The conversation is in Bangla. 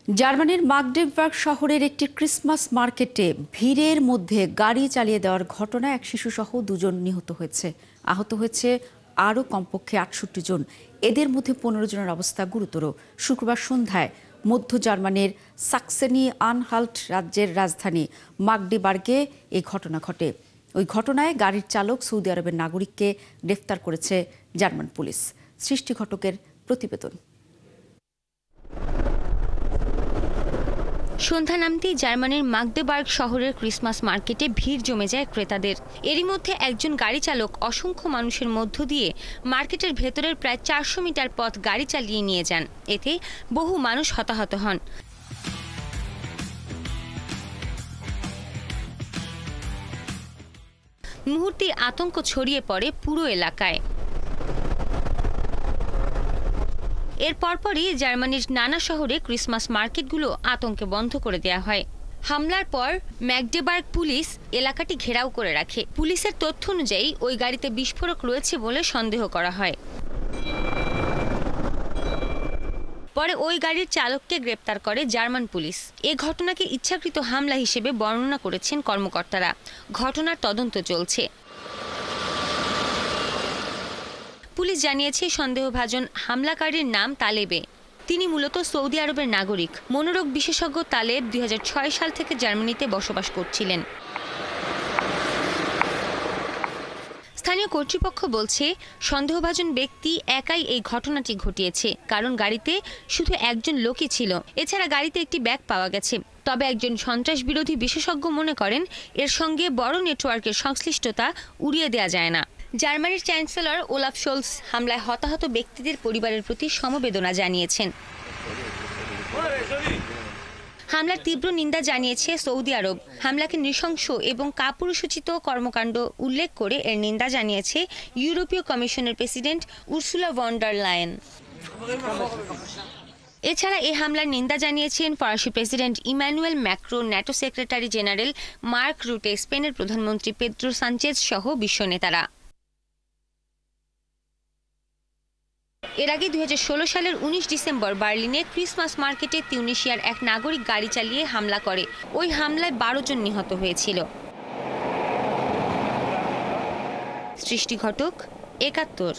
জার্মানির মাগডেবার্গ শহরের একটি ক্রিসমাস মার্কেটে ভিড়ের মধ্যে গাড়ি চালিয়ে দেওয়ার ঘটনায় এক শিশুসহ 2 জন নিহত হয়েছে। আহত হয়েছে আরও কমপক্ষে 68 জন। এদের মধ্যে 15 জনের অবস্থা গুরুতর। শুক্রবার সন্ধ্যায় মধ্য জার্মানির সাক্সেনি আনহাল্ট রাজ্যের রাজধানী মাগডেবার্গে এই ঘটনা ঘটে। ওই ঘটনায় গাড়ির চালক সৌদি আরবের নাগরিককে গ্রেফতার করেছে জার্মান পুলিশ। সৃষ্টি ঘটকের প্রতিবেদন। সন্ধ্যা নামতেই জার্মানির মাগডেবার্গ শহরের ক্রিসমাস মার্কেটে ভিড় জমে যায় ক্রেতাদের। এরই মধ্যে একজন গাড়ি চালক অসংখ্য মানুষের মধ্য দিয়ে মার্কেটের ভেতরের প্রায় 400 মিটার পথ গাড়ি চালিয়ে নিয়ে যান। এতে বহু মানুষ হতাহত হন। মুহূর্তে আতঙ্ক ছড়িয়ে পড়ে পুরো এলাকায়। এর পরপরই জার্মানির নানা শহরে ক্রিসমাস মার্কেটগুলো আতঙ্কে বন্ধ করে দেওয়া হয়। হামলার পর ম্যাগডেবার্গ পুলিশ এলাকাটি ঘেরাও করে রাখে। পুলিশের তথ্য অনুযায়ী ওই গাড়িতে বিস্ফোরক রয়েছে বলে সন্দেহ করা হয়। পরে ওই গাড়ির চালককে গ্রেপ্তার করে জার্মান পুলিশ। এ ঘটনাকে ইচ্ছাকৃত হামলা হিসেবে বর্ণনা করেছেন কর্মকর্তারা। ঘটনার তদন্ত চলছে। পুলিশ জানিয়েছে সন্দেহভাজন হামলাকারীর নাম তালেবে। তিনি মূলত সৌদি আরবের নাগরিক। মনোরোগ বিশেষজ্ঞ তালেব 2006 সাল থেকে জার্মানিতে বসবাস করছিলেন। স্থানীয় কর্তৃপক্ষ বলছে সন্দেহভাজন ব্যক্তি একাই এই ঘটনাটি ঘটিয়েছে, কারণ গাড়িতে শুধু একজন লোকই ছিল। এছাড়া গাড়িতে একটি ব্যাগ পাওয়া গেছে। তবে একজন সন্ত্রাস বিরোধী বিশেষজ্ঞ মনে করেন এর সঙ্গে বড় নেটওয়ার্কের সংশ্লিষ্টতা উড়িয়ে দেওয়া যায় না। জার্মানির চ্যান্সেলর ওলাফ শোলস হামলায় হতাহত ব্যক্তিদের পরিবারের প্রতি সমবেদনা জানিয়েছেন। হামলার তীব্র নিন্দা জানিয়েছে সৌদি আরব। হামলাকে নৃশংস এবং কাপুরুষোচিত কর্মকাণ্ড উল্লেখ করে এর নিন্দা জানিয়েছে ইউরোপীয় কমিশনের president Ursula von der Leyen. এছাড়া এই হামলার নিন্দা জানিয়েছেন ফরাসি president Emmanuel Macron, NATO secretary general Mark Rutte, স্পেনের প্রধানমন্ত্রী পেদ্রো সানচেজ সহ বিশ্ব নেতারা। এর আগে 2016 সালের 19 ডিসেম্বর বার্লিনে ক্রিসমাস মার্কেটে তিউনিশিয়ার এক নাগরিক গাড়ি চালিয়ে হামলা করে। ওই হামলায় 12 জন নিহত হয়েছিল। সৃষ্টি ঘটক, 71।